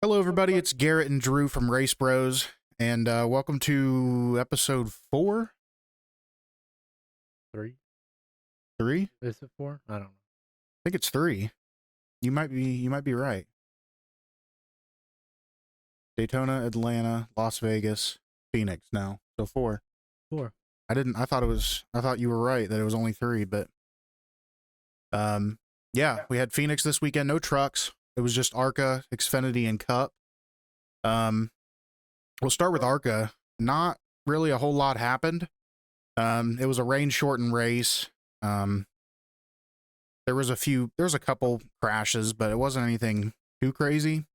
Hello, everybody. It's Garrett and Drew from Race Bros, and welcome to episode 4, Three? 3. Is it four? I don't know. I think it's 3. You might be right. Daytona, Atlanta, Las Vegas, Phoenix. Now, so 4. Four. I thought you were right that it was only 3, but yeah, we had Phoenix this weekend. No trucks. It was just ARCA, Xfinity, and Cup. We'll start with ARCA. Not really a whole lot happened. It was a rain-shortened race. There was a couple crashes, but it wasn't anything too crazy.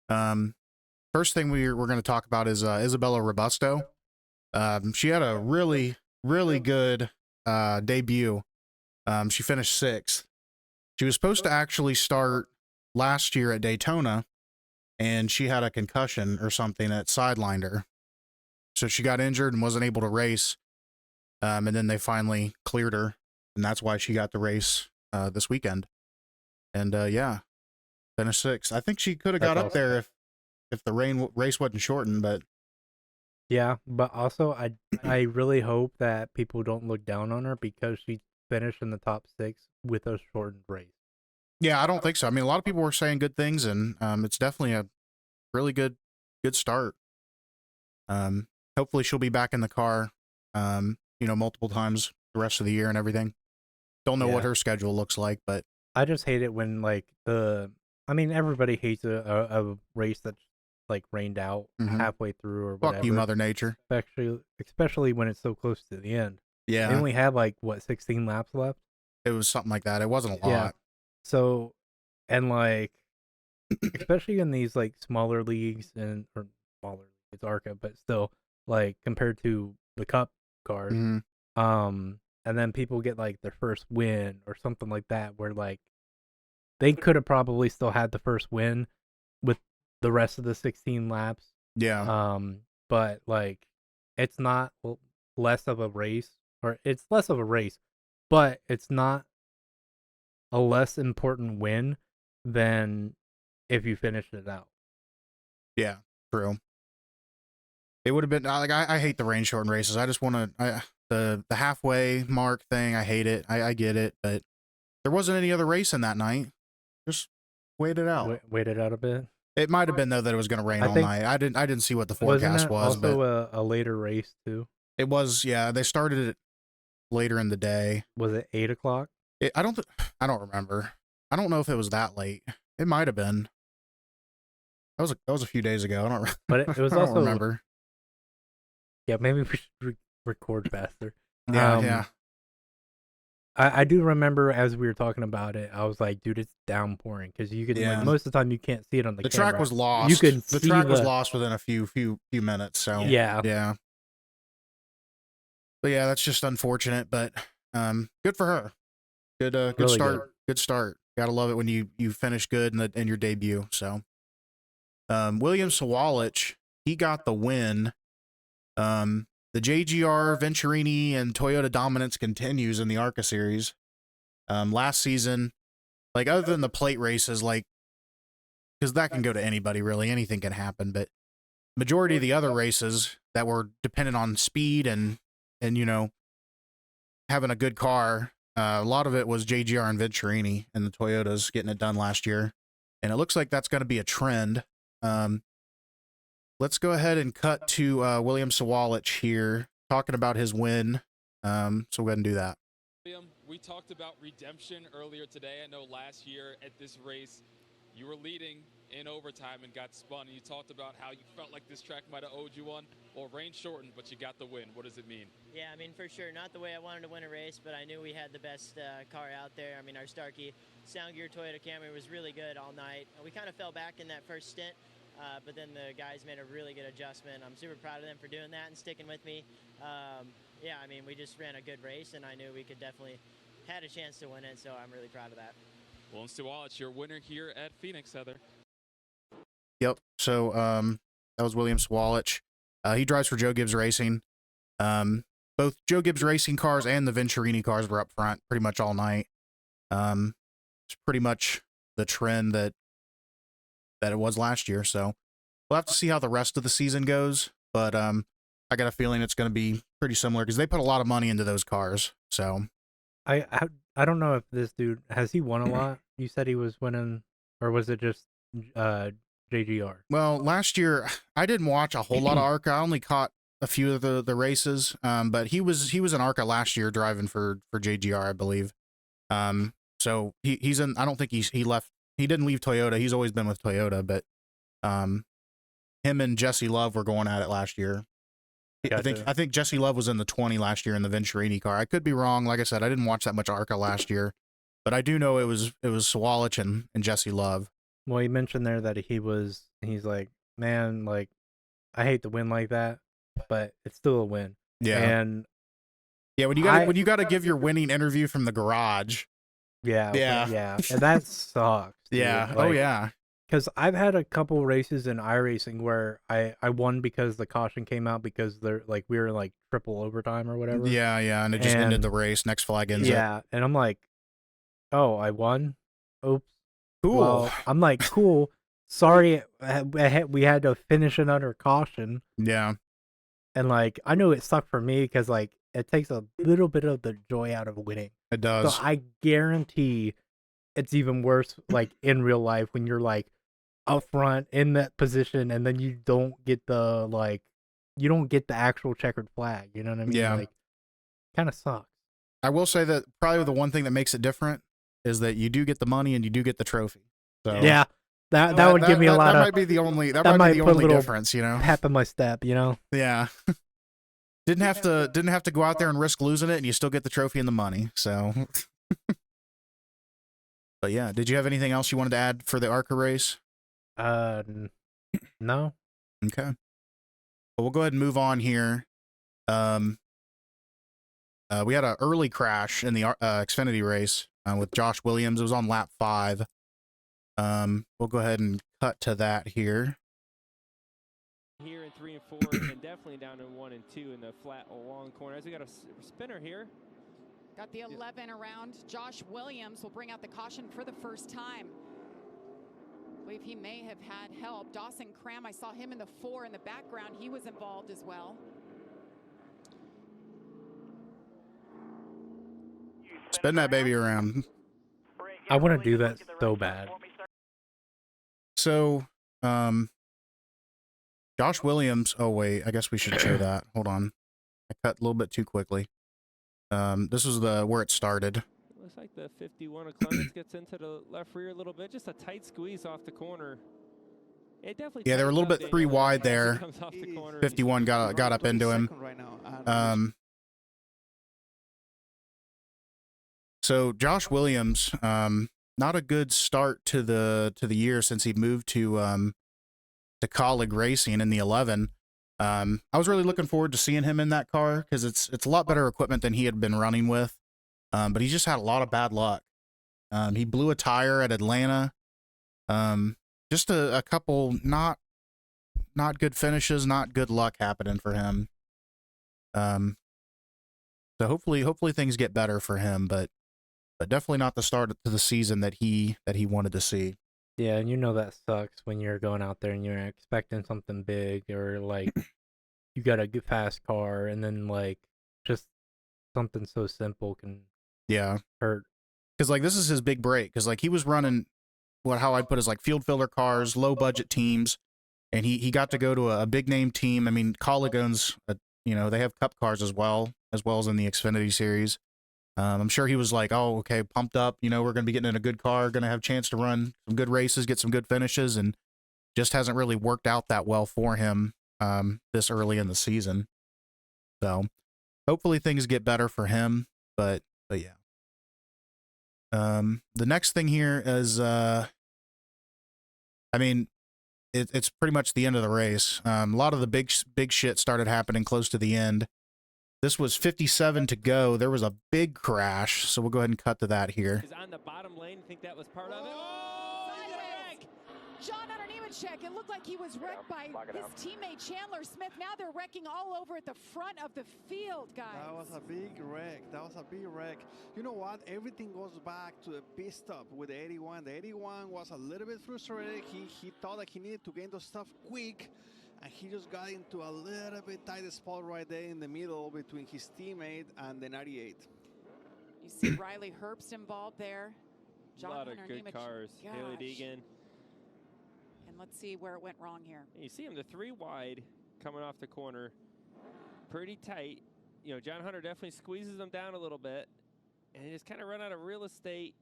First thing we're going to talk about is Isabella Robusto. She had a really, really good debut. She finished 6th. She was supposed to actually start last year at Daytona, and she had a concussion or something that sidelined her. So she got injured and wasn't able to race. And then they finally cleared her, and that's why she got the race this weekend. And yeah, finished 6th. I think she could have got up there if the race wasn't shortened, but Yeah, but also I really hope that people don't look down on her because she finished in the top 6 with a shortened race. yeah, I don't think so. I mean, a lot of people were saying good things, and it's definitely a really good start. Hopefully she'll be back in the car, multiple times the rest of the year and everything. Don't know what her schedule looks like, but I just hate it when everybody hates a race that's like rained out halfway through or whatever. Fuck you, Mother Nature. Especially when it's so close to the end. Yeah. They only had 16 laps left. It was something like that. It wasn't a lot. Yeah. So, and especially in these smaller leagues or smaller, it's ARCA, but still compared to the Cup cars, and then people get their first win or something like that, where they could have probably still had the first win with the rest of the 16 laps. Yeah. But it's not less of a race, or it's less of a race, but it's not a less important win than if you finished it out. Yeah, true. It would have been I hate the rain shortened races. I just want to the halfway mark thing. I hate it. I get it, but there wasn't any other race in that night. Just wait it out. Wait it out a bit. It might have been though that it was going to rain all night. I didn't see what the forecast was. Also, but a later race too. It was. Yeah, they started it later in the day. Was it 8 o'clock? I don't remember. I don't know if it was that late. It might have been. That was a few days ago. I don't. But it was also remember. Yeah, maybe we should record faster. Yeah. I do remember as we were talking about it, I was like, dude, it's downpouring, because you could most of the time you can't see it on the camera. The track was lost. You could the track was lost within a few minutes. So yeah. But yeah, that's just unfortunate. But good for her. Good really start. Good start. Gotta love it when you finish good in your debut. So William Sawalich, he got the win. The JGR, Venturini, and Toyota dominance continues in the ARCA series. Last season, other than the plate races, because that can go to anybody, really. Anything can happen. But majority of the other races that were dependent on speed and having a good car, a lot of it was JGR and Venturini and the Toyotas getting it done last year. And it looks like that's going to be a trend. Let's go ahead and cut to William Sawalich here, talking about his win. So we'll go ahead and do that. William, we talked about redemption earlier today. I know last year at this race, you were leading in overtime and got spun. And you talked about how you felt like this track might have owed you one. Well, rain shortened, but you got the win. What does it mean? Yeah, I mean, for sure. Not the way I wanted to win a race, but I knew we had the best car out there. I mean, our Starkey Sound Gear Toyota Camry was really good all night. We kind of fell back in that first stint. But then the guys made a really good adjustment. I'm super proud of them for doing that and sticking with me. Yeah, I mean, we just ran a good race, and I knew we could definitely had a chance to win it, so I'm really proud of that. Well, Sawalich, your winner here at Phoenix, Heather. Yep. So that was William Sawalich. He drives for Joe Gibbs Racing. Both Joe Gibbs Racing cars and the Venturini cars were up front pretty much all night. It's pretty much the trend that it was last year. So we'll have to see how the rest of the season goes. But I got a feeling it's going to be pretty similar because they put a lot of money into those cars. So I don't know if this dude has he won a lot. You said he was winning, or was it just JGR? Well, last year I didn't watch a whole lot of ARCA. I only caught a few of the races. But he was in ARCA last year driving for JGR, I believe. So he's in. I don't think he left. He didn't leave Toyota. He's always been with Toyota. But him and Jesse Love were going at it last year. Gotcha. I think Jesse Love was in the 20 last year in the Venturini car. I could be wrong. Like I said, I didn't watch that much ARCA last year, but I do know it was Swalich and Jesse Love. Well, he mentioned there that he's like, man, like I hate to win like that, but it's still a win. Yeah. And yeah, when you got to give your winning interview from the garage. Yeah. And that sucks. Dude. Yeah. Like, oh yeah. Because I've had a couple races in iRacing where I won because the caution came out because they're like we were in like triple overtime or whatever. Yeah, and it just ended the race. Next flag ends it. Yeah, and I'm like, oh, I won. Oops. Cool. Well, I'm like, cool. Sorry, we had to finish it under caution. Yeah. And like, I know it sucked for me because like it takes a little bit of the joy out of winning. It does. So I guarantee it's even worse like in real life when you're like up front in that position and then you don't get the actual checkered flag. You know what I mean? Yeah. Like, kind of sucks. I will say that probably the one thing that makes it different is that you do get the money and you do get the trophy. So yeah. That would give me a lot that of. Might be the only that might be the put a only little difference, you know. Pep in my step, you know. Yeah. didn't have to go out there and risk losing it, and you still get the trophy and the money. So. But yeah, did you have anything else you wanted to add for the ARCA race? No. Okay. Well, we'll go ahead and move on here. We had an early crash in the Xfinity race with Josh Williams. It was on lap 5. We'll go ahead and cut to that here. Here in 3 and 4, and definitely down in 1 and 2 in the flat long corners. We got a spinner here. Got the 11 around. Josh Williams will bring out the caution for the first time. I believe he may have had help. Dawson Cram, I saw him in the 4 in the background. He was involved as well. Spin that baby around. I want to do that so bad. So, Josh Williams. Oh wait, I guess we should show that. Hold on, I cut a little bit too quickly. This is where it started. Looks like the 51 of Clemens gets into the left rear a little bit. Just a tight squeeze off the corner. It definitely. Yeah, they were a little bit 3 wide there. 51 got up into him. So Josh Williams, not a good start to the year since he moved to Colleague Racing in the 11. I was really looking forward to seeing him in that car because it's a lot better equipment than he had been running with. But he just had a lot of bad luck. He blew a tire at Atlanta. Just a couple not good finishes, not good luck happening for him. So hopefully things get better for him, but definitely not the start to the season that he wanted to see. Yeah, and you know that sucks when you're going out there and you're expecting something big or like you got a good fast car and then like just something so simple can hurt. Because like this is his big break. Because like he was running how I'd put is like field filler cars, low budget teams, and he got to go to a big name team. I mean, Colleague owns they have Cup cars as well as in the Xfinity series. I'm sure he was like, oh, okay, pumped up. We're going to be getting in a good car, going to have a chance to run some good races, get some good finishes, and just hasn't really worked out that well for him this early in the season. So hopefully things get better for him, but yeah. The next thing here is, it's pretty much the end of the race. A lot of the big shit started happening close to the end. This was 57 to go. There was a big crash, so we'll go ahead and cut to that here. On the bottom lane, think that was part of it. John Hunter Nemechek, it looked like he was wrecked by his teammate Chandler Smith. Now they're wrecking all over at the front of the field, guys. That was a big wreck. That was a big wreck. You know what? Everything goes back to the pit stop with the 81. The 81 was a little bit frustrated. He thought that he needed to gain the stuff quick, and he just got into a little bit tight spot right there in the middle between his teammate and the 98. You see Riley Herbst involved there. A lot of good cars. Haley Deegan. And let's see where it went wrong here. You see him, the 3 wide coming off the corner. Pretty tight. You know, John Hunter definitely squeezes them down a little bit. And he just kind of run out of real estate.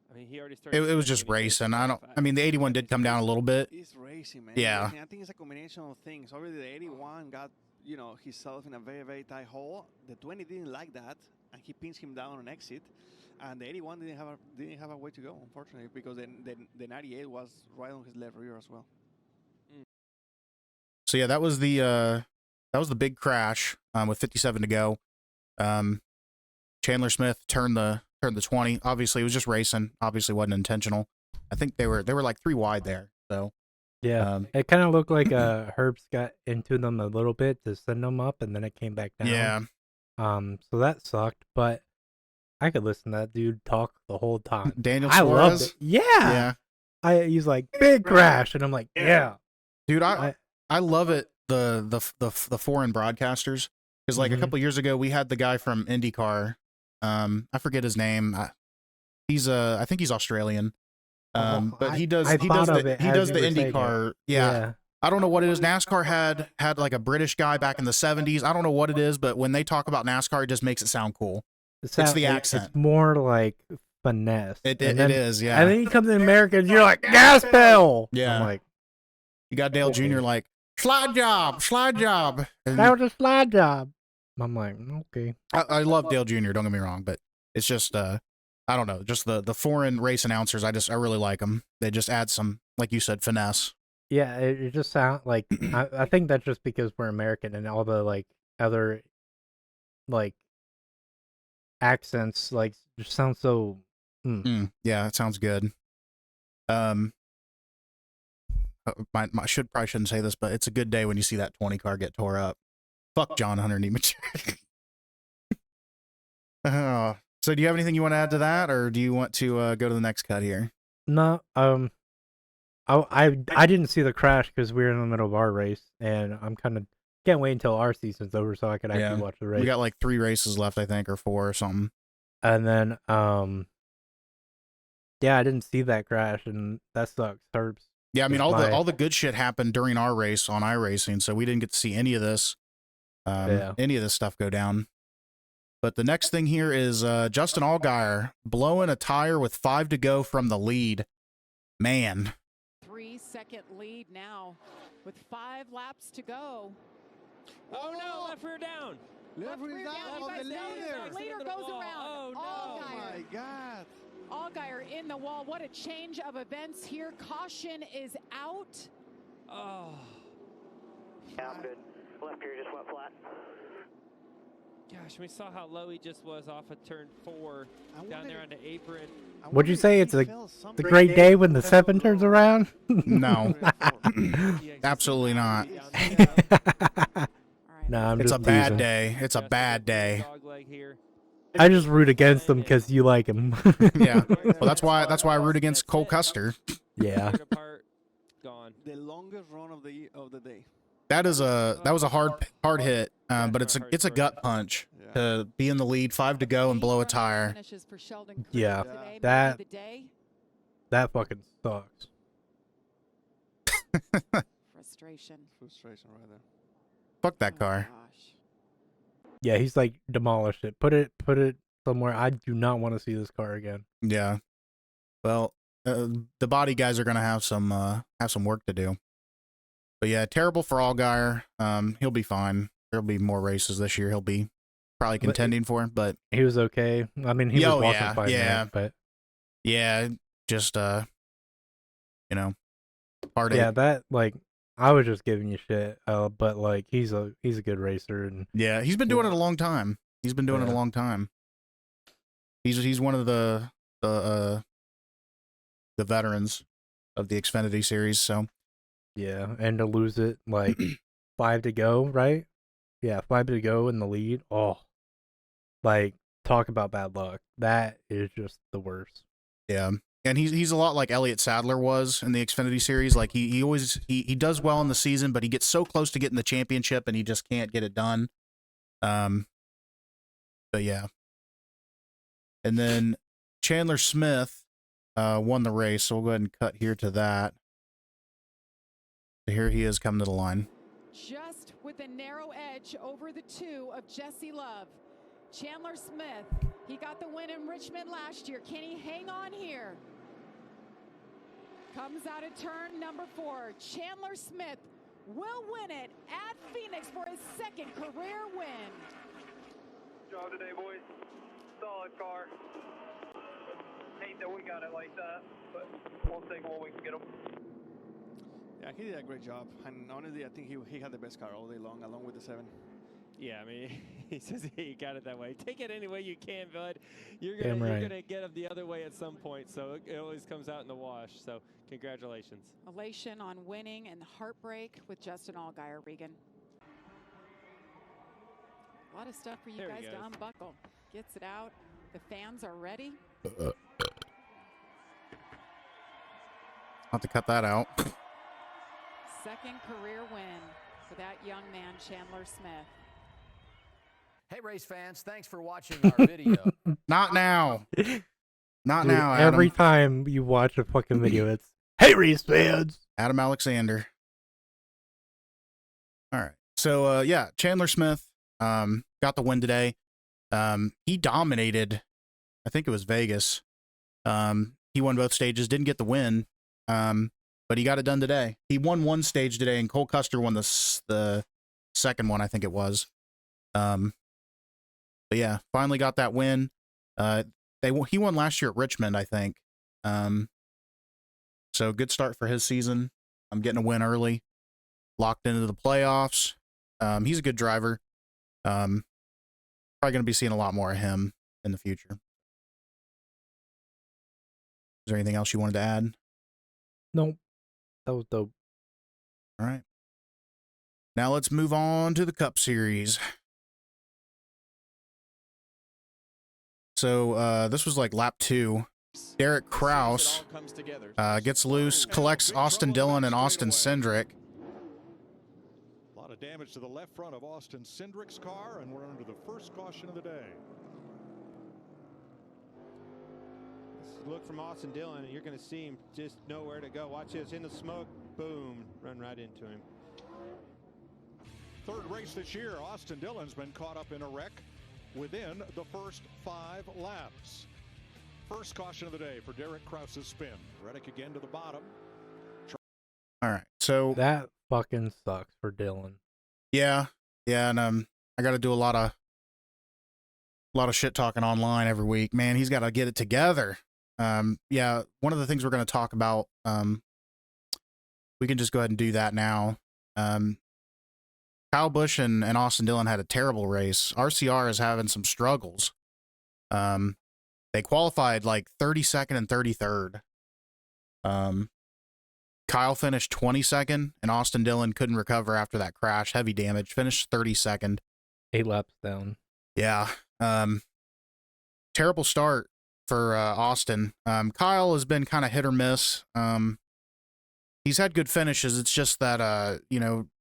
I mean, he already started. It was just racing. I mean, the 81 did come down a little bit. It's racing, man. Yeah. I think it's a combination of things. Already the 81 got, you know, himself in a very, very tight hole. The 20 didn't like that, and he pinched him down on exit. And the 81 didn't have a way to go, unfortunately, because the 98 was right on his left rear as well. So yeah, that was the big crash with 57 to go. Chandler Smith turned the 20. Obviously, it was just racing. Obviously, wasn't intentional. I think they were like 3 wide there. So yeah, it kind of looked like Herbst got into them a little bit to send them up, and then it came back down. Yeah. So that sucked, but I could listen to that dude talk the whole time. Daniel I Suarez. loved it. Yeah. He's like, big crash, and I'm like, yeah. Dude, I love it. The foreign broadcasters, because like a couple years ago we had the guy from IndyCar. I forget his name. I think he's Australian. But he does the IndyCar. Yeah. I don't know what it is. NASCAR had like a British guy back in the 70s. I don't know what it is, but when they talk about NASCAR, it just makes it sound cool. It's the accent. It's more like finesse. It is, yeah. And then you come to America and you're like, gas pedal. Yeah. I'm like, you got Dale Jr. like, slide job. And that was a slide job. I'm like, okay. I love Dale Jr., don't get me wrong, but it's just, I don't know, just the foreign race announcers, I really like them. They just add some, like you said, finesse. Yeah, it just sounds like, I think that's just because we're American and all the, like, other, like, accents, like, just sound so, yeah, it sounds good. I shouldn't say this, but it's a good day when you see that 20 car get tore up. Fuck John Hunter Nemechek. So do you have anything you want to add to that, or do you want to go to the next cut here? No, I didn't see the crash because we were in the middle of our race, and I'm kind of can't wait until our season's over so I can actually watch the race. We got like 3 races left, I think, or 4 or something. And then, yeah, I didn't see that crash, and that sucks. Herbst. Yeah, I mean, all the good shit happened during our race on iRacing, so we didn't get to see any of this, any of this stuff go down. But the next thing here is Justin Allgaier blowing a tire with 5 to go from the lead. Man. 3-second lead now with 5 laps to go. Oh no, left rear down. Left rear down on the leader. The leader goes around. Oh no. Oh my God. Allgaier in the wall. What a change of events here. Caution is out. Oh. Yeah, I'm good. Left rear just went flat. Gosh, we saw how low he just was off of turn 4 down there on the apron. Would you say it's the great day when the 7 turns around? No. Absolutely not. No, it's a bad day. It's a bad day. I just root against him because you like him. Yeah. Well, that's why I root against Cole Custer. Yeah. The longest run of the day. That was a hard hit, but it's a gut punch to be in the lead, 5 to go, and blow a tire. Yeah, that fucking sucks. Frustration right there. Fuck that car. Yeah, he's like, demolish it. Put it somewhere. I do not want to see this car again. Yeah. Well, the body guys are gonna have some work to do. But yeah, terrible for Allgaier. He'll be fine. There'll be more races this year. He'll be probably contending for, but he was okay. I mean, he was walking fine. Yeah, but yeah, just hard. Yeah, that like I was just giving you shit. But like he's a good racer, and yeah, he's been doing it a long time. He's been doing it a long time. He's one of the veterans. of the Xfinity series. So Yeah, and to lose it like 5 to go, right? Yeah, 5 to go in the lead. Oh, like talk about bad luck. That is just the worst. yeah, and he's a lot like Elliott Sadler was in the Xfinity series. Like he always he does well in the season, but he gets so close to getting the championship and he just can't get it done. But yeah, and then Chandler Smith won the race, so we'll go ahead and cut here to that. So here he is coming to the line. Just with a narrow edge over the 2 of Jesse Love. Chandler Smith, he got the win in Richmond last year. Can he hang on here? Comes out of turn number 4. Chandler Smith will win it at Phoenix for his 2nd career win. Job today, boys. Solid car. Hate that we got it like that, but we'll take what we can get them. Yeah, he did a great job. And honestly, I think he had the best car all day long, along with the 7. Yeah, I mean, he says you got it that way. Take it any way you can, bud. You're Damn right. gonna get them the other way at some point, so it always comes out in the wash. So congratulations. Elation on winning and heartbreak with Justin Allgaier, Regan. A lot of stuff for you There he guys to goes. unbuckle. Gets it out. The fans are ready. I'll have to cut that out. 2nd career win for that young man, Chandler Smith. Hey, race fans, thanks for watching our video. Not now. Not Dude, now, Adam. every time you watch a fucking video, it's hey race fans. Adam Alexander. All right. So yeah, Chandler Smith got the win today. He dominated, I think it was Vegas. He won both stages, didn't get the win. But he got it done today. He won one stage today, and Cole Custer won the second one, I think it was. But yeah, finally got that win. He won last year at Richmond, I think. So good start for his season. I'm getting a win early, locked into the playoffs. He's a good driver. Probably going to be seeing a lot more of him in the future. Is there anything else you wanted to add? Nope. That was dope. All right. Now let's move on to the Cup Series. So this was like lap 2. Derek Kraus gets loose, collects Austin Dillon and Austin Cindric. A lot of damage to the left front of Austin Cindric's car, and we're under the first caution of the day. Look from Austin Dillon, and you're going to see him just nowhere to go. Watch this, in the smoke, boom, run right into him. Third race this year, Austin Dillon's been caught up in a wreck within the first 5 laps. First caution of the day for Derek Kraus's spin. Reddick again to the bottom. All right, so That fucking sucks for Dylan. yeah, and I got to do a lot of shit talking online every week. Man, he's got to get it together. Yeah, one of the things we're going to talk about, we can just go ahead and do that now. Kyle Busch and Austin Dillon had a terrible race. RCR is having some struggles. They qualified like 32nd and 33rd. Kyle finished 22nd, and Austin Dillon couldn't recover after that crash. Heavy damage. Finished 32nd. 8 laps down. Yeah. Terrible start for Austin. Kyle has been kind of hit or miss. He's had good finishes. It's just that,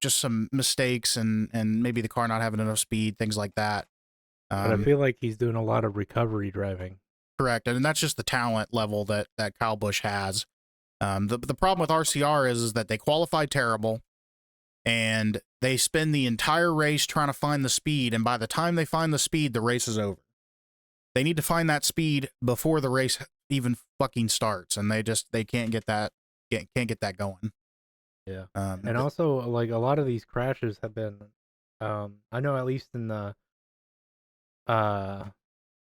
just some mistakes and maybe the car not having enough speed, things like that. But I feel like he's doing a lot of recovery driving. Correct. And that's just the talent level that Kyle Busch has. The problem with RCR is that they qualify terrible and they spend the entire race trying to find the speed. And by the time they find the speed, the race is over. They need to find that speed before the race even fucking starts. And they can't get that. Can't get that going. Yeah. And also, like, a lot of these crashes have been, I know at least in the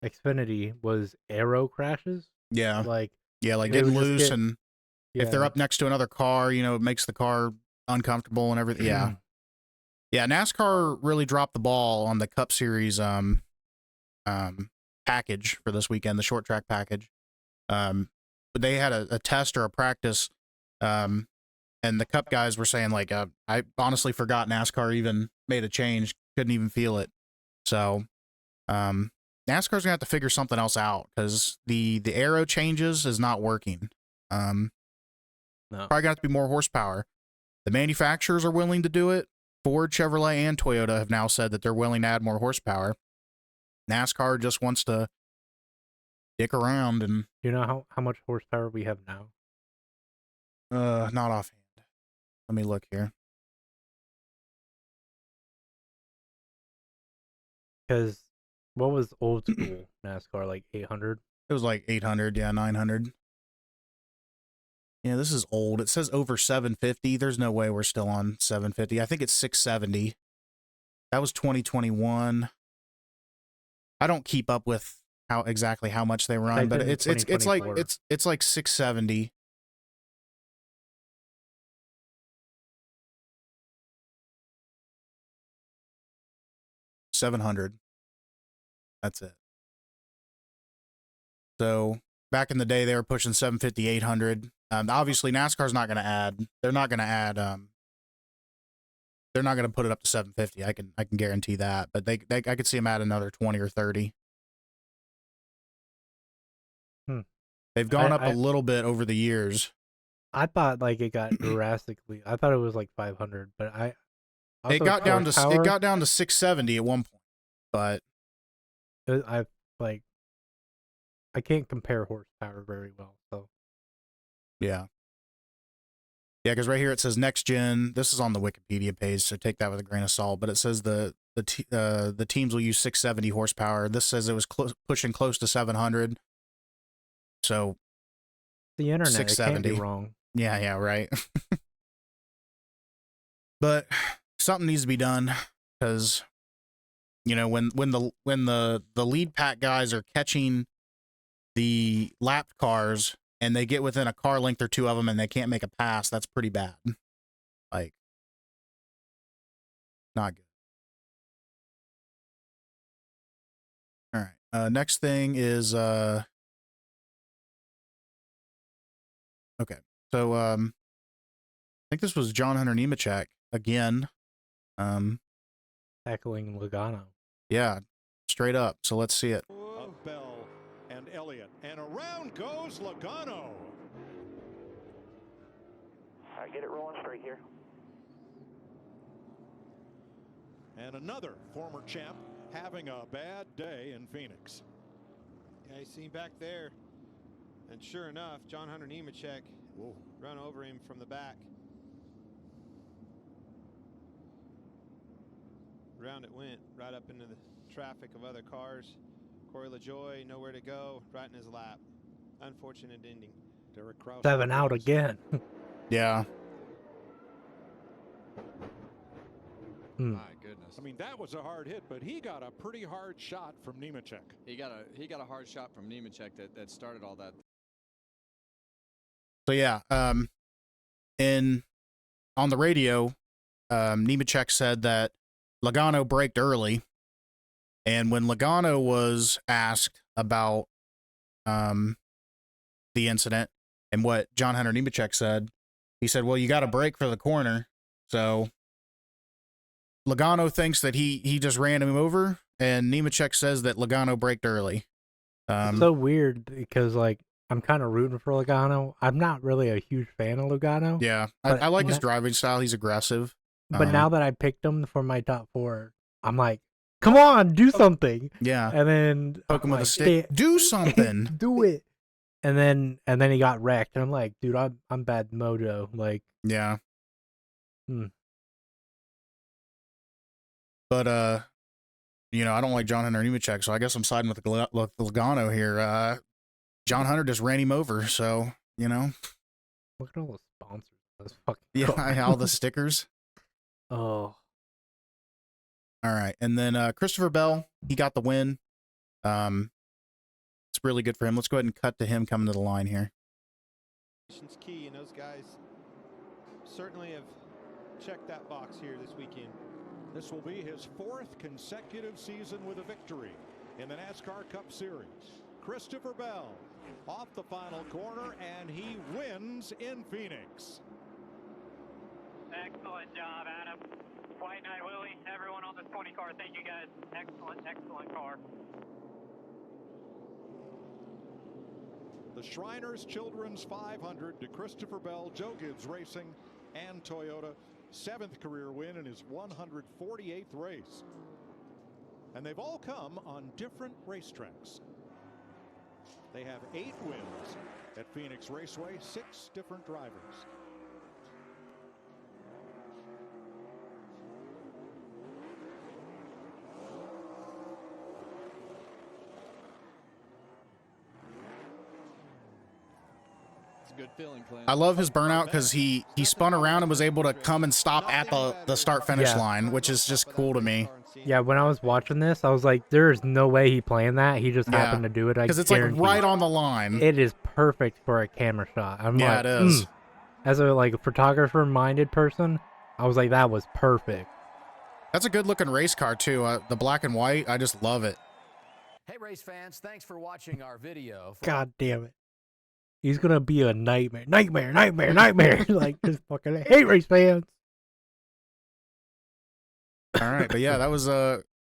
Xfinity was aero crashes. Yeah. Like getting would just loose get- and if they're up next to another car, it makes the car uncomfortable and everything. Yeah. Yeah. NASCAR really dropped the ball on the Cup Series package for this weekend, the short track package. They had a test or a practice And the Cup guys were saying, like, I honestly forgot NASCAR even made a change. Couldn't even feel it. So, NASCAR's going to have to figure something else out because the aero changes is not working. No. Probably going to have to be more horsepower. The manufacturers are willing to do it. Ford, Chevrolet, and Toyota have now said that they're willing to add more horsepower. NASCAR just wants to dick around and... Do you know how much horsepower we have now? Not offhand. Let me look here. Because what was old school NASCAR, like 800? It was like 800, yeah, 900. Yeah, this is old. It says over 750. There's no way we're still on 750. I think it's 670. That was 2021. I don't keep up with exactly how much they run, but it's like 670. $700. That's it. So back in the day, they were pushing 750, 800. Obviously, NASCAR's not going to add. They're not going to add. They're not going to put it up to 750. I can guarantee that. But I could see them add another 20 or 30. They've gone up a little bit over the years. I thought like it got drastically. I thought it was like 500, but it got down to 670 at one point. But I can't compare horsepower very well. So yeah, because right here it says next gen. This is on the Wikipedia page, so take that with a grain of salt. But it says the teams will use 670 horsepower. This says it was pushing close to 700. So the internet 670. It can't be wrong. Yeah, right. But something needs to be done because, you know, when the lead pack guys are catching the lapped cars and they get within a car length or two of them and they can't make a pass, that's pretty bad. Like, not good. All right. Next thing is okay. So I think this was John Hunter Nemechek again. Tackling Logano. Yeah, straight up. So let's see it. Of Bell and Elliott, and around goes Logano. All right, get it rolling straight here. And another former champ having a bad day in Phoenix. Yeah, you see him back there. And sure enough, John Hunter Nemechek run over him from the back. Round it went, right up into the traffic of other cars. Corey LaJoie, nowhere to go, right in his lap. Unfortunate ending. Derek Kraus 7 out again. Yeah. My goodness. I mean, that was a hard hit, but he got a pretty hard shot from Nemechek. He got a hard shot from Nemechek that started all that. So yeah, on the radio, Nemechek said that Logano braked early, and when Logano was asked about the incident and what John Hunter Nemechek said, he said, "Well, you got to brake for the corner." So Logano thinks that he just ran him over, and Nemechek says that Logano braked early. It's so weird because like I'm kind of rooting for Logano. I'm not really a huge fan of Logano. Yeah, I like his driving style. He's aggressive. But now that I picked him for my top 4, I'm like, come on, do something. Yeah. And then poke him with a stick. Do something. Do it. And then he got wrecked. And I'm like, dude, I'm bad mojo. Like, yeah. But you know, I don't like John Hunter Nemechek, so I guess I'm siding with Logano here. John Hunter just ran him over, so you know. Look at all the sponsors. Those fucking yeah, all the stickers. Oh. All right. And then Christopher Bell, he got the win. It's really good for him. Let's go ahead and cut to him coming to the line here. Key, and those guys certainly have checked that box here this weekend. This will be his 4th consecutive season with a victory in the NASCAR Cup Series. Christopher Bell off the final corner, and he wins in Phoenix. Excellent job, Adam. White Knight Willie, everyone on this 20 car, thank you guys. Excellent, excellent car. The Shriners Children's 500 to Christopher Bell, Joe Gibbs Racing, and Toyota. 7th career win in his 148th race. And they've all come on different racetracks. They have 8 wins at Phoenix Raceway, 6 different drivers. It's a good feeling, Clint. I love his burnout because he spun around and was able to come and stop at the start finish line, which is just cool to me. Yeah, when I was watching this, I was like, "There's no way he planned that. He just happened to do it." Because it's like right on the line. It is perfect for a camera shot. I'm like, it is. As a photographer-minded person, I was like, that was perfect. That's a good-looking race car too. The black and white, I just love it. Hey, race fans! Thanks for watching our video. God damn it. He's gonna be a nightmare. Like, just fucking hate race fans. All right, but yeah, that was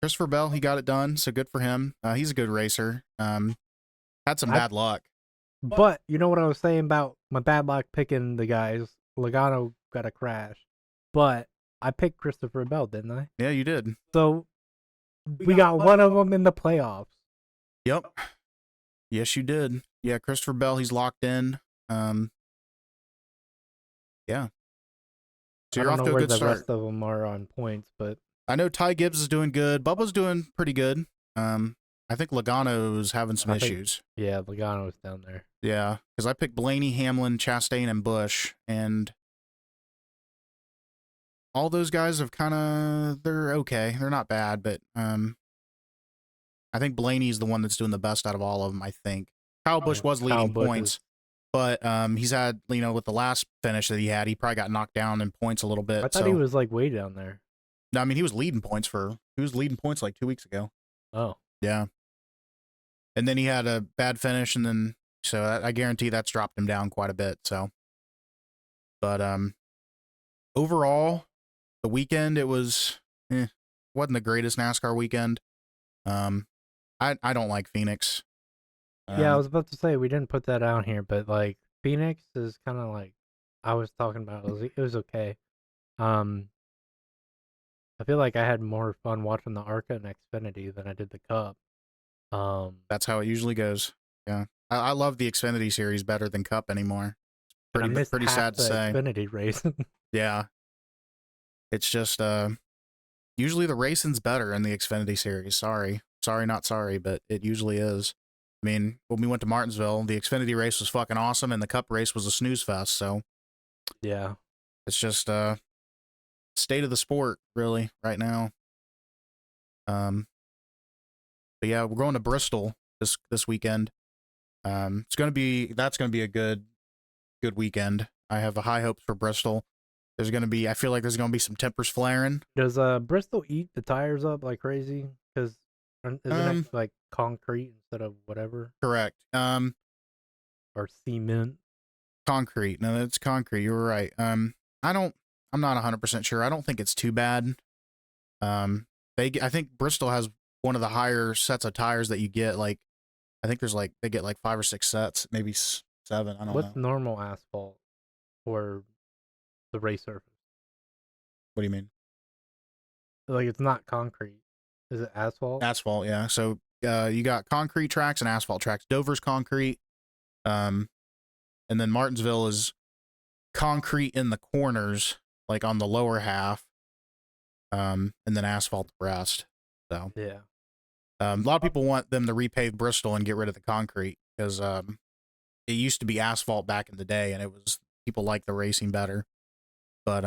Christopher Bell. He got it done, so good for him. He's a good racer. Had some bad luck. But you know what I was saying about my bad luck picking the guys? Logano got a crash. But I picked Christopher Bell, didn't I? Yeah, you did. So we got one of them in the playoffs. Yep. Yes, you did. Yeah, Christopher Bell, he's locked in. Yeah. So you're off to a good start. The rest of them are on points, but I know Ty Gibbs is doing good. Bubba's doing pretty good. I think Logano's having some issues. Yeah, Logano's down there. Yeah, because I picked Blaney, Hamlin, Chastain, and Busch, and all those guys have they're okay. They're not bad, but I think Blaney's the one that's doing the best out of all of them, I think. Kyle Busch was leading points, but he's had, with the last finish that he had, he probably got knocked down in points a little bit. I thought he was like way down there. No, I mean, he was leading points like 2 weeks ago. Oh. Yeah. And then he had a bad finish, and then, so I guarantee that's dropped him down quite a bit, so. But overall, the weekend, it wasn't the greatest NASCAR weekend. I don't like Phoenix. Yeah, I was about to say we didn't put that out here, but like Phoenix is kind of like I was talking about. It was okay. I feel like I had more fun watching the ARCA and Xfinity than I did the Cup. That's how it usually goes. Yeah, I love the Xfinity series better than Cup anymore. Pretty sad to say. Xfinity racing. Yeah, it's just usually the racing's better in the Xfinity series. Sorry, not sorry, but it usually is. I mean, when we went to Martinsville, the Xfinity race was fucking awesome, and the Cup race was a snooze fest. So, yeah, it's just state of the sport really right now. But yeah, we're going to Bristol this weekend. That's gonna be a good weekend. I have high hopes for Bristol. I feel like there's gonna be some tempers flaring. Does Bristol eat the tires up like crazy? Because isn't it like concrete instead of whatever? Correct. Or cement. Concrete. No, it's concrete. You were right. I'm not 100% sure. I don't think it's too bad. I think Bristol has one of the higher sets of tires that you get. Like, I think they get like 5 or 6 sets, maybe 7. I don't know. What's normal asphalt for the race surface? What do you mean? Like, it's not concrete. Is it asphalt? Asphalt, yeah. So you got concrete tracks and asphalt tracks. Dover's concrete. And then Martinsville is concrete in the corners, like on the lower half. And then asphalt the rest. So yeah. A lot of people want them to repave Bristol and get rid of the concrete because it used to be asphalt back in the day, and people like the racing better. But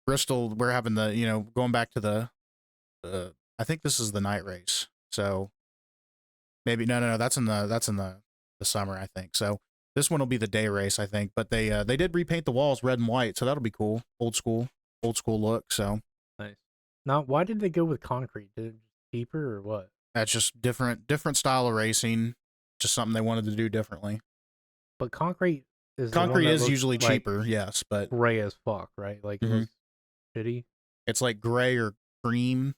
Bristol, we're having going back to the I think this is the night race. So maybe no, that's in the summer, I think. So this one will be the day race, I think. But they did repaint the walls red and white, so that'll be cool. Old school look. So nice. Now, why did they go with concrete? Did it cheaper or what? That's just different style of racing. Just something they wanted to do differently. But concrete is Concrete is usually like cheaper, yes, but gray as fuck, right? Like it looks shitty. It's like gray or cream,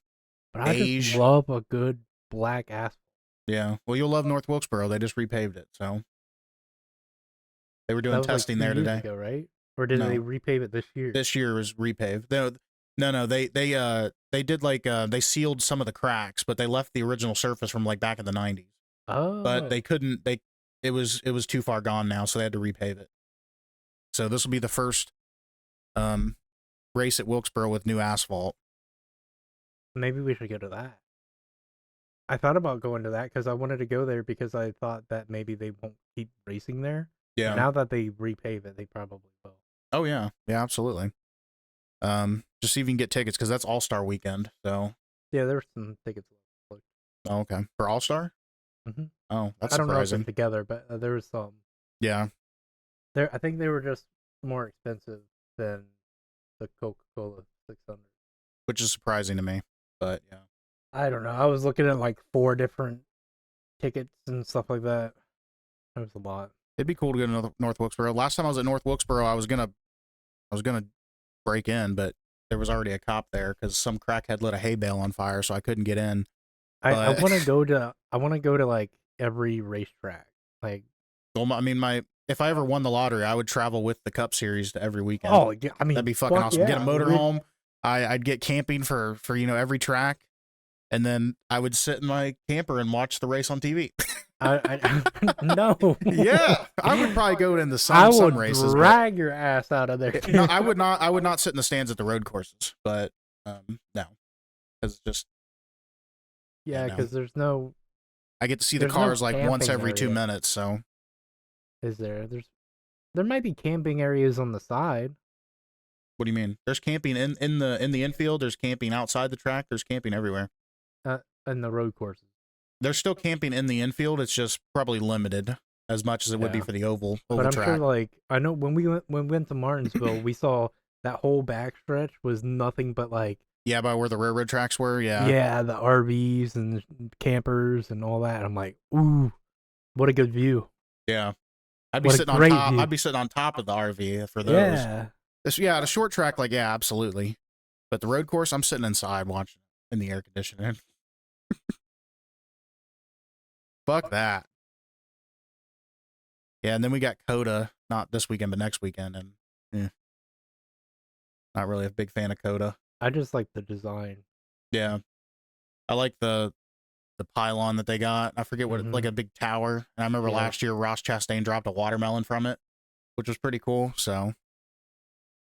But I beige. just love a good black asphalt. Yeah. Well, you'll love North Wilkesboro. They just repaved it, so they were doing That was testing like 2 there years today. ago, right? Or did they repave it this year? This year was repaved. No. They did like they sealed some of the cracks, but they left the original surface from like back in the 90s. Oh. But they couldn't. It was too far gone now, so they had to repave it. So this will be the first race at Wilkesboro with new asphalt. Maybe we should go to that. I thought about going to that because I wanted to go there because I thought that maybe they won't keep racing there. Yeah. But now that they repave it, they probably will. Oh yeah, absolutely. Just see if you can get tickets because that's All Star weekend. So yeah, there's some tickets. Oh, okay, for All Star. Mm-hmm. Oh, that's I don't know if surprising. they're together, but there was some. Yeah. I think they were just more expensive than the Coca-Cola 600, which is surprising to me. But yeah, I don't know. I was looking at like 4 different tickets and stuff like that. It was a lot. It'd be cool to go to North Wilkesboro. Last time I was at North Wilkesboro, I was gonna break in, but there was already a cop there because some crackhead lit a hay bale on fire, so I couldn't get in. I want to go to like every racetrack. Like, well, I mean, if I ever won the lottery, I would travel with the Cup Series to every weekend. Oh, yeah, I mean, that'd be fucking awesome. Yeah. Get a motorhome. I'd get camping for every track, and then I would sit in my camper and watch the race on TV. No. Yeah, I would probably go into some races. I would drag your ass out of there. No, I would not. I would not sit in the stands at the road courses, but no, because just because there's no. I get to see the cars like once every 2 minutes. So is there? There might be camping areas on the side. What do you mean? There's camping in the infield. There's camping outside the track. There's camping everywhere. In the road courses. There's still camping in the infield. It's just probably limited as much as it would be for the oval but I'm track. sure, like, I know when we went to Martinsville, we saw that whole backstretch was nothing but like. Yeah, by where the railroad tracks were. Yeah. Yeah, the RVs and campers and all that. I'm like, ooh, what a good view. Yeah, I'd be sitting on top. I'd be sitting on top of the RV for those. Yeah. The short track, like, yeah, absolutely. But the road course, I'm sitting inside watching in the air conditioning. Fuck that. Yeah, and then we got Coda, not this weekend, but next weekend, and not really a big fan of Coda. I just like the design. Yeah, I like the pylon that they got. I forget what, like a big tower. And I remember last year Ross Chastain dropped a watermelon from it, which was pretty cool. So,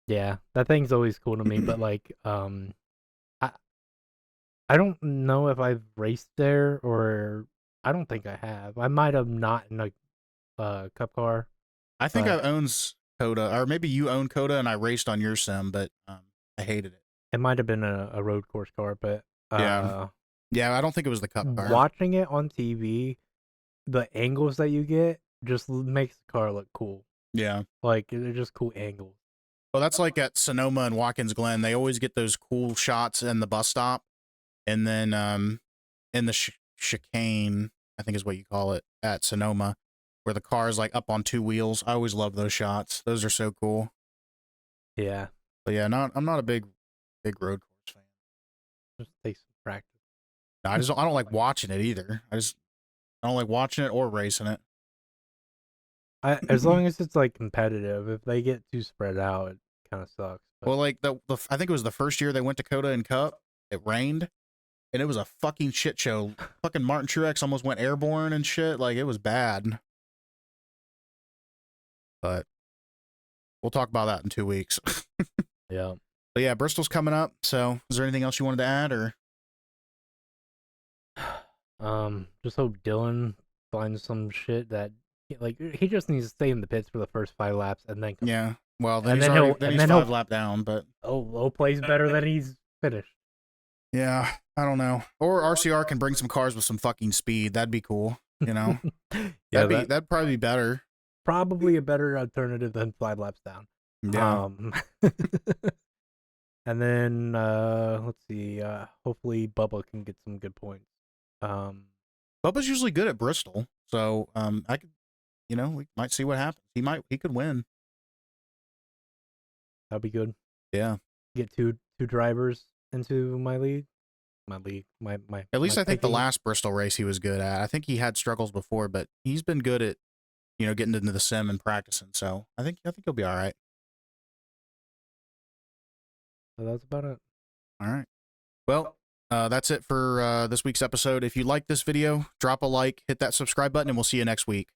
yeah, that thing's always cool to me. But like, I don't know if I've raced there or. I don't think I have. I might have not in a cup car. I think I owns Coda, or maybe you own Coda, and I raced on your sim, but I hated it. It might have been a road course car, but yeah, I don't think it was the cup car. Watching it on TV, the angles that you get just makes the car look cool. Yeah, like they're just cool angles. Well, that's like at Sonoma and Watkins Glen. They always get those cool shots in the bus stop, and then in the chicane, I think is what you call it, at Sonoma, where the car is like up on 2 wheels. I always love those shots. Those are so cool. Yeah. But yeah, I'm not a big road course fan. Just takes some practice. No, I don't like watching it either. I don't like watching it or racing it. As long as it's like competitive. If they get too spread out, it kind of sucks. But. Well, like I think it was the first year they went to Coda and Cup. It rained. And it was a fucking shit show. Fucking Martin Truex almost went airborne and shit. Like, it was bad. But we'll talk about that in 2 weeks. Yeah. But yeah, Bristol's coming up. So is there anything else you wanted to add, or? Just hope Dylan finds some shit that, like, he just needs to stay in the pits for the first 5 laps and then come. Yeah. Well, then he's 5 lap down, but. Low plays better than he's finished. Yeah, I don't know. Or RCR can bring some cars with some fucking speed. That'd be cool, you know? Yeah, that'd probably be better. Probably a better alternative than 5 laps down. Yeah. And then let's see. Hopefully Bubba can get some good points. Bubba's usually good at Bristol, so I could, you know, we might see what happens. He could win. That'd be good. Yeah. Get two drivers into my league. My At least I think the picking. last Bristol race he was good at. I think he had struggles before, but he's been good at, you know, getting into the sim and practicing. So I think he'll be all right. So that's about it. All right. Well, that's it for this week's episode. If you like this video, drop a like, hit that subscribe button, and we'll see you next week.